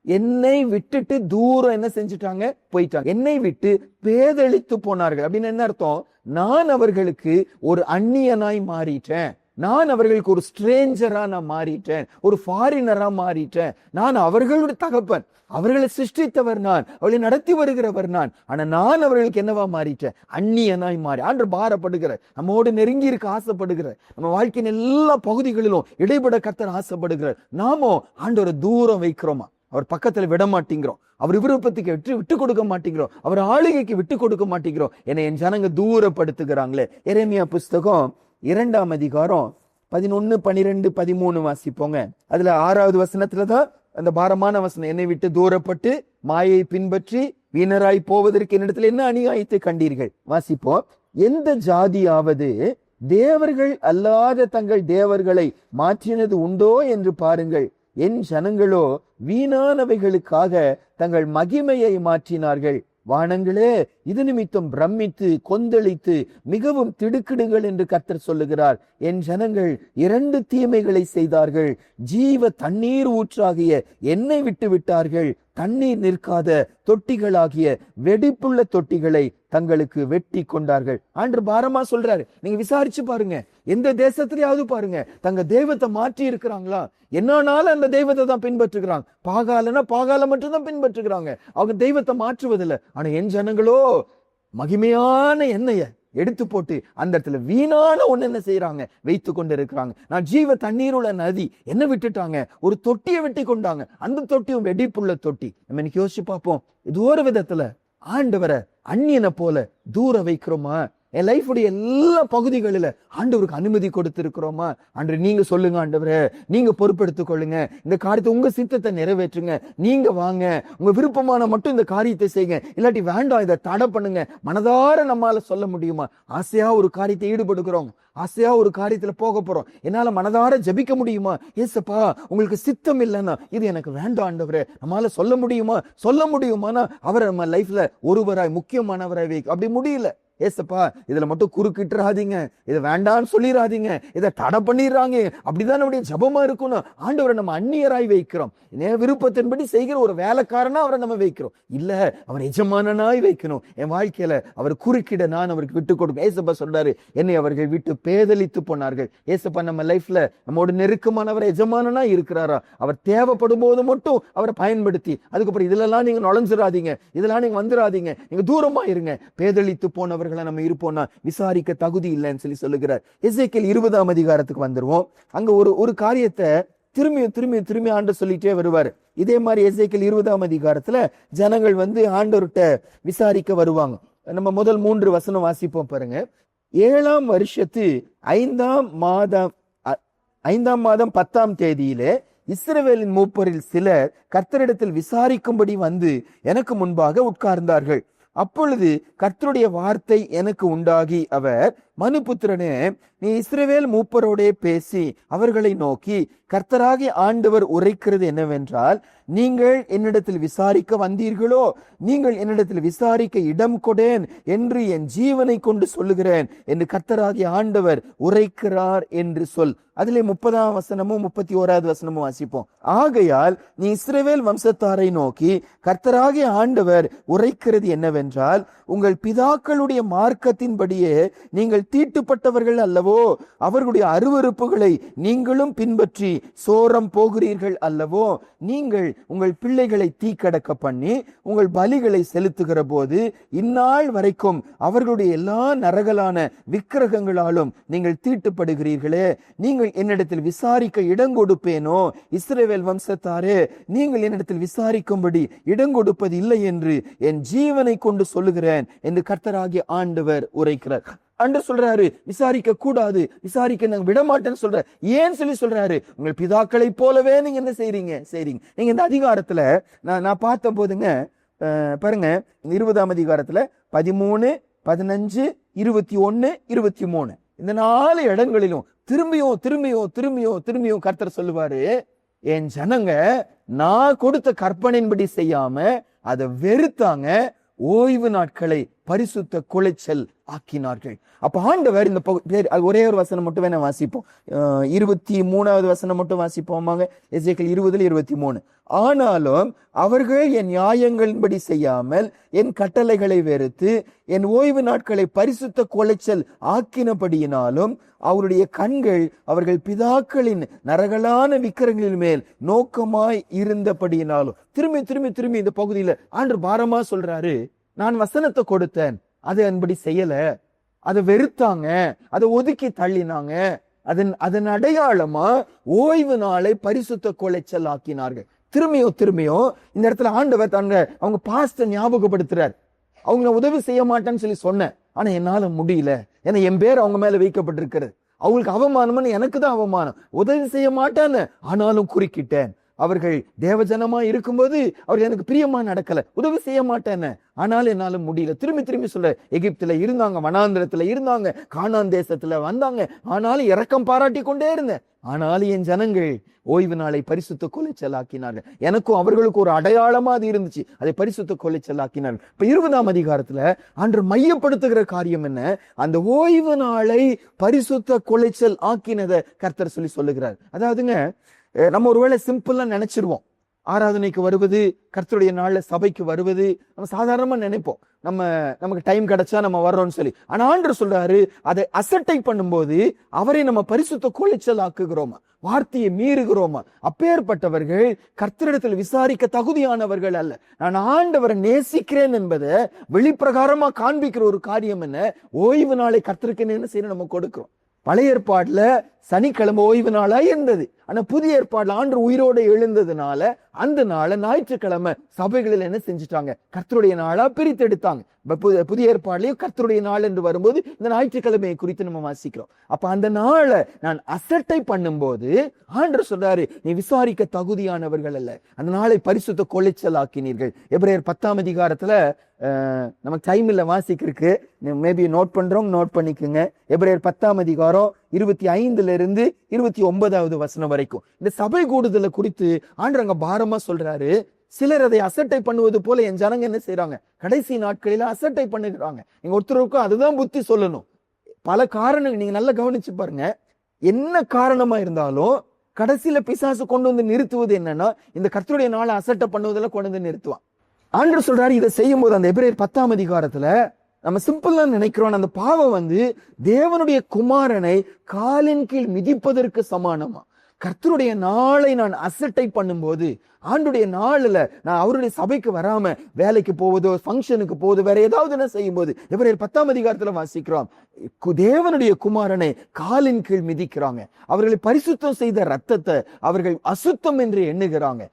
என்னை விட்டுட்டு தூரம் என்ன செஞ்சுட்டாங்க? போயிட்டாங்க. என்னை விட்டு பேதலித்து போனார்கள் அப்படின்னு என்ன அர்த்தம்? நான் அவர்களுக்கு ஒரு அந்நியனாய் மாறிட்டேன், நான் அவர்களுக்கு ஒரு ஸ்ட்ரேஞ்சரா நான் மாறிட்டேன், ஒரு ஃபாரினரா மாறிட்டேன். நான் அவர்களுடைய தகப்பன், அவர்களை சிருஷ்டித்தவர் நான், அவர்களை நடத்தி வருகிறவர் நான். ஆனா நான் அவர்களுக்கு என்னவா மாறிட்டேன்? அந்நியனாய் மாறி. ஆண்டு பாரப்படுகிற, நம்மோடு நெருங்கி இருக்க ஆசைப்படுகிற, நம்ம வாழ்க்கையின் எல்லா பகுதிகளிலும் இடைப்பட கர்த்தர் ஆசைப்படுகிறார். நாமோ ஆண்டவரை தூரம் வைக்கிறோமா? அவர் பக்கத்துல விட மாட்டேங்கிறோம், அவர் விருப்பத்துக்கு விட்டு கொடுக்க மாட்டேங்கிறோம், அவர் ஆளுகைக்கு விட்டு கொடுக்க மாட்டேங்கிறோம். என்னை என் ஜனங்க தூரப்படுத்துகிறாங்களே. எரேமியா புஸ்தகம் 2ஆம் அதிகாரம் 11, 12, 13 வாசிப்போங்க. அதுல 6வது வசனத்துலதான் அந்த பாரமான வசனம், என்னை விட்டு தூரப்பட்டு மாயை பின்பற்றி வீணராய் போவதற்கு என்னிடத்தில் என்ன அநியாயத்தை கண்டீர்கள். வாசிப்போம். எந்த ஜாதியாவது தேவர்கள் அல்லாத தங்கள் தேவர்களை மாற்றினது உண்டோ என்று பாருங்கள். என் ஜனங்களோ வீணானவைகளுக்காக தங்கள் மகிமையை மாற்றினார்கள். வானங்களே, இது நிமித்தம் பிரமித்து கொந்தளித்து மிகவும் திடுக்கிடுங்கள் என்று கர்த்தர் சொல்லுகிறார். என் ஜனங்கள் 2 தீமைகளை செய்தார்கள். ஜீவ தண்ணீர் ஊற்றாகிய என்னை விட்டு விட்டார்கள். தண்ணீர் நிற்காத தொட்டிகளாகிய வெடிப்புள்ள தொட்டிகளை தங்களுக்கு வெட்டி கொண்டார்கள். ஆண்டவர் பாரமா சொல்றாரு, நீங்க விசாரிச்சு பாருங்க, எந்த தேசத்திலேயாவது பாருங்க, தங்க தெய்வத்தை மாற்றி இருக்கிறாங்களா? என்னாலும் அந்த தெய்வத்தை தான் பின்பற்றுகிறாங்க. பாகாலனா பாகால மட்டும் தான் பின்பற்றுகிறாங்க, அவங்க தெய்வத்தை மாற்றுவதில்லை. ஆனா என் ஜனங்களோ மகிமையான எண்ணெய எடுத்து போட்டு அந்த இடத்துல வீணான ஒண்ணு என்ன செய்யறாங்க, வைத்து கொண்டு இருக்கிறாங்க. நான் ஜீவ தண்ணீர் உள்ள நதி என்ன விட்டுட்டாங்க, ஒரு தொட்டியை வெட்டி கொண்டாங்க. அந்த தொட்டியும் வெடிப்புள்ள தொட்டி. நம்ம இன்னைக்கு யோசிச்சு பார்ப்போம், இது ஒரு விதத்துல ஆண்டவரை அந்நியனை போல தூர வைக்கிறோமா? என் லைஃபுடைய எல்லா பகுதிகளில ஆண்டவருக்கு அனுமதி கொடுத்திருக்கிறோமா? ஆண்டவர் நீங்க சொல்லுங்க, ஆண்டவரே நீங்க பொறுப்பெடுத்துக் கொள்ளுங்க, இந்த காரியத்தை உங்க சித்தத்தை நிறைவேற்றுங்க, நீங்க வாங்க, உங்க விருப்பமான மட்டும் இந்த காரியத்தை செய்யுங்க, இல்லாட்டி வேண்டாம் இதை தடை பண்ணுங்க. மனதார நம்மால சொல்ல முடியுமா? ஆசையா ஒரு காரியத்தை ஈடுபடுகிறோம், ஆசையா ஒரு காரியத்துல போக போறோம், என்னால மனதார ஜெபிக்க முடியுமா? ஏசப்பா உங்களுக்கு சித்தம் இல்லைன்னா இது எனக்கு வேண்டாம் ஆண்டவரே, நம்மளால சொல்ல முடியுமா? சொல்ல முடியுமானா அவரை நம்ம லைஃப்ல ஒருவராய் முக்கியமானவராய் வைக்க அப்படி முடியல. ஏசப்பா இதுல மட்டும் குறுக்கிட்டுறாதீங்க, இதை வேண்டான்னு சொல்லிடாதீங்க, இதை தடை பண்ணிடுறாங்க, அப்படிதான் நம்முடைய ஜபமா இருக்கணும். ஆண்டவரை நம்ம அந்நியராய் வைக்கிறோம், விருப்பத்தின்படி செய்கிற ஒரு வேலைக்காரனா அவரை நம்ம வைக்கிறோம். இல்ல, அவர் எஜமானனாய் வைக்கணும். என் வாழ்க்கையில அவர் குறுக்கிட நான் அவருக்கு விட்டு கொடுக்க. ஏசப்பா சொல்றாரு, என்னை அவர்கள் விட்டு பேதலித்து போனார்கள். ஏசப்பா நம்ம லைஃப்ல நம்மோட நெருக்கமானவர் எஜமானனா இருக்கிறாரா? அவர் தேவைப்படும் போது மட்டும் அவரை பயன்படுத்தி, அதுக்கப்புறம் இதெல்லாம் நீங்க நுழைஞ்சிடாதீங்க, இதெல்லாம் நீங்க வந்துடாதீங்க, நீங்க தூரமா இருங்க. பேதலித்து போனவர் நம்ம இருப்போம்னா விசாரிக்க தகுதி இல்லைன்னு சொல்லி சொல்லுகிறார். எசேக்கியேல் 20ஆம் அதிகாரத்துக்கு வந்துருவோம். அங்க ஒரு காரியத்தை திரும்பி ஆண்டவர் சொல்லிட்டே வருவார். இதே மாதிரி எசேக்கியேல் 20ஆம் அதிகாரத்துல ஜனங்கள் ஆண்டவர்கிட்ட விசாரிக்க வருவாங்க. நம்ம முதல் 3 வசனம் வாசிப்போம் பாருங்க. 7ஆம் வருஷத்து 5ஆம் மாதம் 10ஆம் தேதியிலே இஸ்ரவேலின் மூப்பரில் சிலர் கர்த்தரிடத்தில் விசாரிக்கும்படி வந்து எனக்கு முன்பாக உட்கார்ந்தார்கள். அப்பொழுது கர்த்தருடைய வார்த்தை எனக்கு உண்டாகி, அவர் மனுபுத்திரனே, நீ இஸ்ரவேல் மூப்பரோடே பேசி அவர்களை நோக்கி, கர்த்தராகிய ஆண்டவர் உரைக்கிறது என்னவென்றால், நீங்கள் என்னிடத்தில் விசாரிக்க வந்தீர்களோ, நீங்கள் என்னிடத்தில் விசாரிக்க இடம் கொடேன் என்று என் ஜீவனை கொண்டு சொல்லுகிறேன் என்று கர்த்தராகிய ஆண்டவர் உரைக்கிறார் என்று சொல். அதிலே 30ஆம் வசனமும் 31ஆவது வசனமும் வாசிப்போம். ஆகையால் நீ இஸ்ரவேல் வம்சத்தாரை நோக்கி, கர்த்தராகிய ஆண்டவர் உரைக்கிறது என்னவென்றால், உங்கள் பிதாக்களுடைய மார்க்கத்தின்படியே நீங்கள் தீட்டுப்பட்டவர்கள் அல்லவோ, அவர்களுடைய அருவருப்புகளை நீங்களும் பின்பற்றி சோரம் போகிறீர்கள் அல்லவோ. நீங்கள் உங்கள் பிள்ளைகளை தீக்கடக்க பண்ணி உங்கள் பலிகளை செலுத்துகிற போது இந்நாள் வரைக்கும் அவர்களுடைய எல்லா நரகலான விக்கிரகங்களாலும் நீங்கள் தீட்டுப்படுகிறீர்களே. நீங்கள் என்னிடத்தில் விசாரிக்க இடம் கொடுப்பேனோ? இஸ்ரவேல் வம்சத்தாரே, நீங்கள் என்னிடத்தில் விசாரிக்கும்படி இடம் கொடுப்பது இல்லை என்று என் ஜீவனை கொண்டு சொல்லுகிறேன் என்று கர்த்தராகிய ஆண்டவர் உரைக்கிறார். ஆண்டவர் சொல்றாரு, விசாரிக்க கூடாது, விசாரிக்க நாங்க விட மாட்டேன்னு சொல்ற. ஏன் சொல்லி சொல்றாரு? உங்கள் பிதாக்களை போலவே நீங்க என்ன செய்றீங்க. நீங்க இந்த அதிகாரத்துல நான் பார்த்த போதுங்க பாருங்க, 20ஆம் அதிகாரத்துல 13, 15, 21, 23 இந்த 4 இடங்களிலும் திரும்பியும் கர்த்தர் சொல்லுவாரு, என் ஜனங்க நான் கொடுத்த கற்பனையின்படி செய்யாம அதை வெறுத்தாங்க, ஓய்வு நாட்களை பரிசுத்த குலைச்சல் ஆக்கினார்கள். அப்ப ஆண்டவர் இந்த ஒரே ஒரு வசனம் மட்டும் வேணா வாசிப்போம். 23ஆவது வசனம் மட்டும் வாசிப்போமாங்க. எசேக்கியேல் 20:23. ஆனாலும் அவர்கள் என் நியாயங்களின்படி செய்யாமல் என் கட்டளைகளை வெறுத்து என் ஓய்வு நாட்களை பரிசுத்த குலைச்சல் ஆக்கினபடியினாலும் அவருடைய கண்கள் அவர்கள் பிதாக்களின் நரகலான விக்கிரங்களின் மேல் நோக்கமாய் இருந்தபடியினாலும். திரும்பி இந்த பகுதியில ஆண்டவர் பாரமா சொல்றாரு, நான் வசனத்தை கொடுத்தேன், அதை அன்படி செய்யல, அதை வெறுத்தாங்க, அதை ஒதுக்கி தள்ளினாங்க, அதன் அடையாளமா ஓய்வு நாளை பரிசுத்த குலைச்சல் ஆக்கினார்கள். திரும்பியும் இந்த இடத்துல ஆண்டவர் அவங்க பாஸ்ட ஞாபகப்படுத்துறார். அவங்க உதவி செய்ய மாட்டேன்னு சொல்லி சொன்னேன், ஆனா என்னால முடியல, ஏன்னா என் பேர் அவங்க மேல வைக்கப்பட்டிருக்கிறது, அவங்களுக்கு அவமானம்னு எனக்கு தான் அவமானம், உதவி செய்ய மாட்டேன்னு ஆனாலும் குறுக்கிட்டேன். அவர்கள் தேவஜனமா இருக்கும்போது அவர்கள் எனக்கு பிரியமா நடக்கல, உதவி செய்ய மாட்டேன்னு. ஆனாலும் என்னால முடியல. திரும்பி திரும்பி சொல்ல, எகிப்துல இருந்தாங்க, வனாந்திரத்துல இருந்தாங்க, கானான் தேசத்துல வந்தாங்க, ஆனாலும் இரக்கம் பாராட்டி கொண்டே இருந்தேன். ஆனாலும் என் ஜனங்கள் ஓய்வு நாளை பரிசுத்த கொலைச்சலாக்கினார்கள். எனக்கும் அவர்களுக்கு ஒரு அடையாளமா அது இருந்துச்சு, அதை பரிசுத்த கொலைச்சலாக்கினார்கள். இப்ப 20ஆம் அதிகாரத்துல ஆண்டவர் மையப்படுத்துகிற காரியம் என்ன? அந்த ஓய்வு நாளை பரிசுத்த கொலைச்சல் ஆக்கினதை கர்த்தர் சொல்லுகிறார். அதாவதுங்க, நம்ம ஒருவேளை சிம்பிளா நினைச்சிருவோம், ஆராதனைக்கு வருவது, கர்த்தருடைய நாள்ல சபைக்கு வருவது நம்ம சாதாரணமா நினைப்போம், நமக்கு டைம் கிடைச்சா நம்ம வர்றோம்னு சொல்லி. ஆனா ஆண்டவர் சொல்றாரு, அதை அசட்டை பண்ணும்போது அவரை நம்ம பரிசுத்த கொலைச்சல் ஆக்குகிறோமா, வார்த்தையை மீறுகிறோமா? அப்பேற்பட்டவர்கள் கர்த்தரிடத்தில் விசாரிக்க தகுதியானவர்கள் அல்ல. நான் ஆண்டவரை நேசிக்கிறேன் என்பதை வெளிப்பிரகாரமா காண்பிக்கிற ஒரு காரியம் என்ன? ஓய்வு நாளை கர்த்தருக்கு என்ன செய்யணும், நம்ம கொடுக்கிறோம். பழைய ஏற்பாடுல சனிக்கிழமை ஓய்வு நாளா இருந்தது. ஆனா புதிய ஏற்பாடுல ஆண்டவர் உயிரோடு எழுந்ததுனால அந்த நாளை ஞாயிற்றுக்கிழமை சபைகளில் என்ன செஞ்சுட்டாங்க, கர்த்தருடைய நாளா பிரித்தெடுத்தாங்க. புதிய ஏற்பாடுலயும் கர்த்தருடைய நாள் என்று வரும்போது இந்த ஞாயிற்றுக்கிழமையை குறித்து நம்ம வாசிக்கிறோம். அப்ப அந்த நாளை நான் அசட்டை பண்ணும்போது ஆண்டவர் சொல்றாரு, நீ விசாரிக்க தகுதியானவர்கள் அல்ல, அந்த நாளை பரிசுத்த கொலைச்சல் ஆக்கினீர்கள். எபிரேயர் 10ஆம் அதிகாரத்துல நமக்கு டைம் இல்ல வாசிக்கிறதுக்கு, மேபி நோட் பண்றோம், நோட் பண்ணிக்கோங்க. எபிரேயர் 10ஆம் அதிகாரம் 25ல இருந்து 29வது வசனம் வரைக்கும் இந்த சபை கூடுதலை குறித்து ஆண்டவர் அங்க பாரமா சொல்றாரு. சிலர் அதை அசட்டை பண்ணுவது போல என் ஜனங்க என்ன செய்யறாங்க, கடைசி நாட்களில அசட்டை பண்ணுகிறாங்க. நீங்க ஒருத்தருக்கும் அதுதான் புத்தி சொல்லணும். பல காரணங்கள் நீங்க நல்லா கவனிச்சு பாருங்க. என்ன காரணமா இருந்தாலும் கடைசியில பிசாசு கொண்டு வந்து நிறுத்துவது என்னன்னா, இந்த கர்த்தருடைய நாளை அசட்டை பண்ணுவதில் கொண்டு வந்து நிறுத்துவான். ஆண்டவர் சொல்றாரு, இதை செய்யும் போது அந்த எபிரேயர் 10ஆம் அதிகாரத்துல நம்ம சிம்பிளா நினைக்கிறோம், அந்த பாவம் தேவனுடைய குமாரனை காலின் கீழ் மிதிப்பதற்கு சமானமா. கர்த்தருடைய நாளை நான் அசட்டை பண்ணும்போது, ஆண்டுடைய நாள்ல நான் அவருடைய சபைக்கு வராம வேலைக்கு போவதோ ஃபங்க்ஷனுக்கு போவதோ வேற ஏதாவது என்ன செய்யும் போது, எபிரேயர் 10ஆம் அதிகாரத்துல வாசிக்கிறோம், தேவனுடைய குமாரனை காலின் கீழ் மிதிக்கிறாங்க. அவர்களை பரிசுத்தம் செய்த ரத்தத்தை அவர்கள் அசுத்தம் என்று எண்ணுகிறாங்க.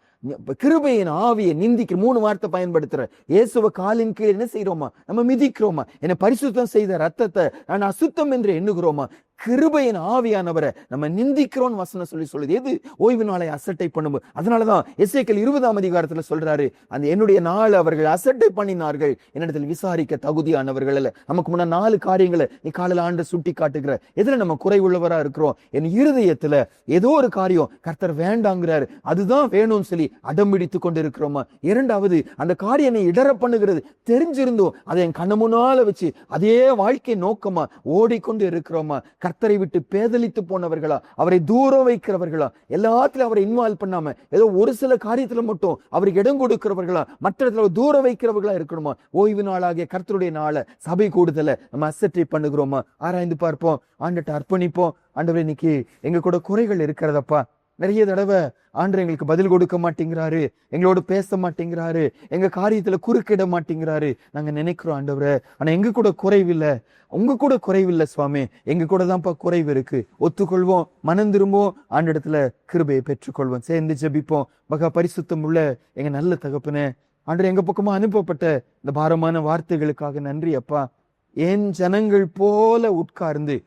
கிருபையின் ஆவியை நிந்திக்க 3 வார்த்தை பயன்படுத்துற. இயேசுவ காலின் கீழ் என்ன செய்யறோமா, நம்ம மிதிக்கிறோமா? என்னை பரிசுத்தம் செய்த ரத்தத்தை நான் அசுத்தம் என்று எண்ணுகிறோமா? கிருபையின் ஆவியானவரை நம்ம நிந்திக்கிறோம் வசனம் சொல்லுது. எது? ஓய்வு நாளை அசட்டை பண்ணும்போது. அதனாலதான் எசேக்கியேல் 20ஆம் அதிகாரத்துல சொல்றாரு, அந்த என்னுடைய நாள் அவர்கள் அசட்டை பண்ணினார்கள், என்னிடத்தில் விசாரிக்க தகுதியானவர்கள் அல்ல. நமக்கு முன்ன 4 காரியங்களை நீ காலையில ஆண்டு சுட்டி காட்டுகிற. எதுல நம்ம குறை உள்ளவரா இருக்கிறோம்? என் இருதயத்துல ஏதோ ஒரு காரியம் கர்த்தர் வேண்டாங்கிறாரு, அதுதான் வேணும்னு சொல்லி அடம்பிடித்து கொண்டு இருக்கிறோமா? இரண்டாவது, அந்த காரியம் இடர பண்ணுகிறது தெரிஞ்சிருந்தோம் அதை என் கண்ணு முன்னால வச்சு அதே வாழ்க்கை நோக்கமா ஓடிக்கொண்டு இருக்கிறோமா? கர்த்தரை விட்டு பேதலித்து போனவர்களா, அவரை தூரம் வைக்கிறவர்களா, எல்லாத்திலும் அவரை இன்வால்வ் பண்ணாம ஏதோ ஒரு சில காரியத்துல மட்டும் அவருக்கு இடம் கொடுக்கிறவர்களா, மற்ற இடத்துல தூரம் வைக்கிறவர்களா இருக்கணுமா? ஓய்வு நாளாகிய கர்த்தருடைய நாளை சபை கூடுதலை நம்ம அசட்டை பண்ணுகிறோமா? ஆராய்ந்து பார்ப்போம், ஆண்டவர்ட்ட அர்ப்பணிப்போம். ஆண்டவரே, இன்னைக்கு எங்க கூட குறைகள் இருக்கிறதப்பா. நிறைய தடவை ஆண்டவர் எங்களுக்கு பதில் கொடுக்க மாட்டேங்கிறாரு, எங்களோட பேச மாட்டேங்கிறாரு, எங்க காரியத்துல குறுக்கிட மாட்டேங்கிறாரு நாங்க நினைக்கிறோம் ஆண்டவரே. ஆனா எங்க கூட குறைவில்லை, உங்க கூட குறைவில்லை சுவாமி, எங்க கூட தான்ப்பா குறைவு இருக்கு. ஒத்துக்கொள்வோம், மனம் திரும்புவோம், ஆண்டவரிடத்துல கிருபையை பெற்றுக்கொள்வோம், சேர்ந்து ஜெபிப்போம். மகா பரிசுத்தம் உள்ள எங்க நல்ல தகப்பனே, ஆண்டவர் எங்க பக்கமா அனுப்பப்பட்ட இந்த பாரமான வார்த்தைகளுக்காக நன்றி அப்பா. என் ஜனங்கள் போல உட்கார்ந்து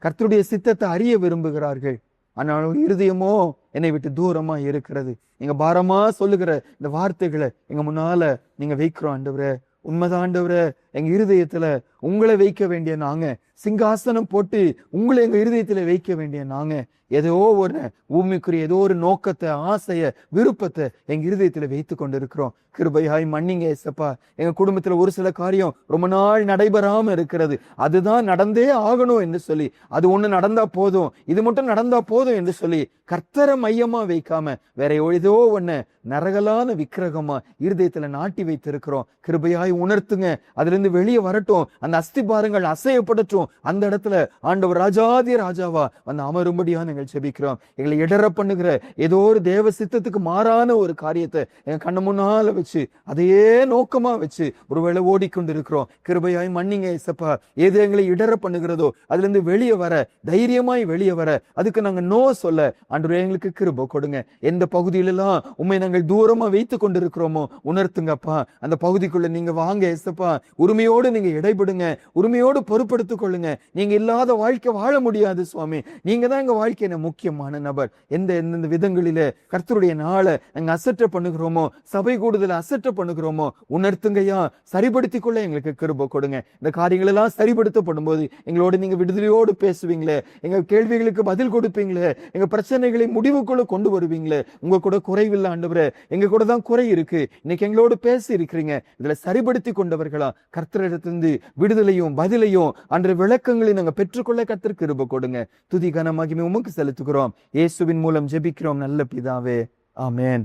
கர்த்தருடைய சித்தத்தை அறிய விரும்புகிறார்கள், ஆனால் இருதயமோ என்னை விட்டு தூரமா இருக்கிறது. நீங்க பாரமா சொல்லுகிற இந்த வார்த்தைகளை எங்க முன்னால நீங்க வைக்கிறோம் ஆண்டவரே. உண்மைதான் ஆண்டவரே, எங்க இருதயத்துல உங்களை வைக்க வேண்டிய நாங்க, சிங்காசனம் போட்டு உங்களை எங்க இருதயத்துல வைக்க வேண்டிய நாங்க, ஏதோ ஒரு பூமிக்குரிய ஏதோ ஒரு நோக்கத்தை, ஆசைய, விருப்பத்தை எங்க இருதயத்துல வைத்து கொண்டு இருக்கிறோம். கிருபையாய் மன்னிங்க ஏசப்பா. எங்க குடும்பத்துல ஒரு சில காரியம் ரொம்ப நாள் நடைபெறாம இருக்கிறது, அதுதான் நடந்தே ஆகணும் என்று சொல்லி, அது ஒண்ணு நடந்தா போதும், இது மட்டும் நடந்தா போதும் என்று சொல்லி கர்த்தரை மையமா வைக்காம வேற ஏதோ ஒண்ணு நரகலான விக்கிரகமா இருதயத்துல நாட்டி வைத்திருக்கிறோம். கிருபையாய் உணர்த்துங்க, அதுல இருந்து வெளியே வரட்டும், அந்த அஸ்திபாரங்கள் அசையப்படட்டும். அந்த இடத்துல ஆண்டவர் ராஜாதி ராஜாவா வந்து அமரும்படியா நாங்கள் ஜெபிக்கிறோம். எங்களை இடர பண்ணுகிற ஏதோ ஒரு தேவ சித்தத்துக்கு மாறான ஒரு காரியத்தை எங்க கண்ணு முன்னால வச்சு அதையே நோக்கமா வச்சு ஒருவேளை ஓடிக்கொண்டு இருக்கிறோம். கிருபையாய் மன்னிங்க ஏசப்பா. எது எங்களை இடர பண்ணுகிறதோ அதுல இருந்து வெளியே வர, தைரியமாய் வெளியே வர, அதுக்கு நாங்க நோ சொல்ல ஆண்டவரே எங்களுக்கு கிருபை கொடுங்க. எந்த பகுதியிலெல்லாம் உண்மை நாங்கள் தூரமா வைத்து கொண்டு இருக்கிறோமோ உணர்த்துங்கப்பா. அந்த பகுதிக்குள்ள நீங்க வாங்க ஏசப்பா. உரிமையோடு நீங்க இடைபடுங்க, உரிமையோடு பொறுப்படுத்திக் கொள்ளுங்க. கொள்ளுங்க. நீங்க இல்லாத வாழ்க்கை வாழ முடியாது சுவாமி. நீங்க தான் எங்க வாழ்க்கையில முக்கியமான நபர். எந்த விதங்களிலே கர்த்தருடைய நாளை நாங்க அசட்டை பண்ணுகிறோமோ, சபை கூடுதல அசட்டை பண்ணுகிறோமோ உணர்த்துங்கய்யா. சரிபடுத்திக் கொள்ள எங்களுக்கு கிருபை கொடுங்க. இந்த காரியங்கள் எல்லாம் சரிபடுத்தப்படும் போது எங்களோடு நீங்க விடுதலையோடு பேசுவீங்களே, எங்க கேள்விகளுக்கு பதில் கொடுப்பீங்களே, எங்க பிரச்சனைகளை முடிவுக்குள்ள கொண்டு வருவீங்களே. உங்க கூட குறைவில்லை ஆண்டவரே, எங்க கூட தான் குறை இருக்கு, இன்னைக்கு எங்களோடு பேசி இருக்கிறீங்க. இதுல சரிபடுத்தி கொண்டவர்களா கர்த்தரிடத்திலிருந்து விடுதலையும் பதிலையும் அன்ற விளக்கங்களை நாங்க பெற்றுக்கொள்ள கர்த்தர் கிருபை கொடுங்க. துதி கன மகிமை உமக்கு செலுத்துகிறோம். இயேசுவின் மூலம் ஜெபிக்கிறோம் நல்ல பிதாவே, ஆமென்.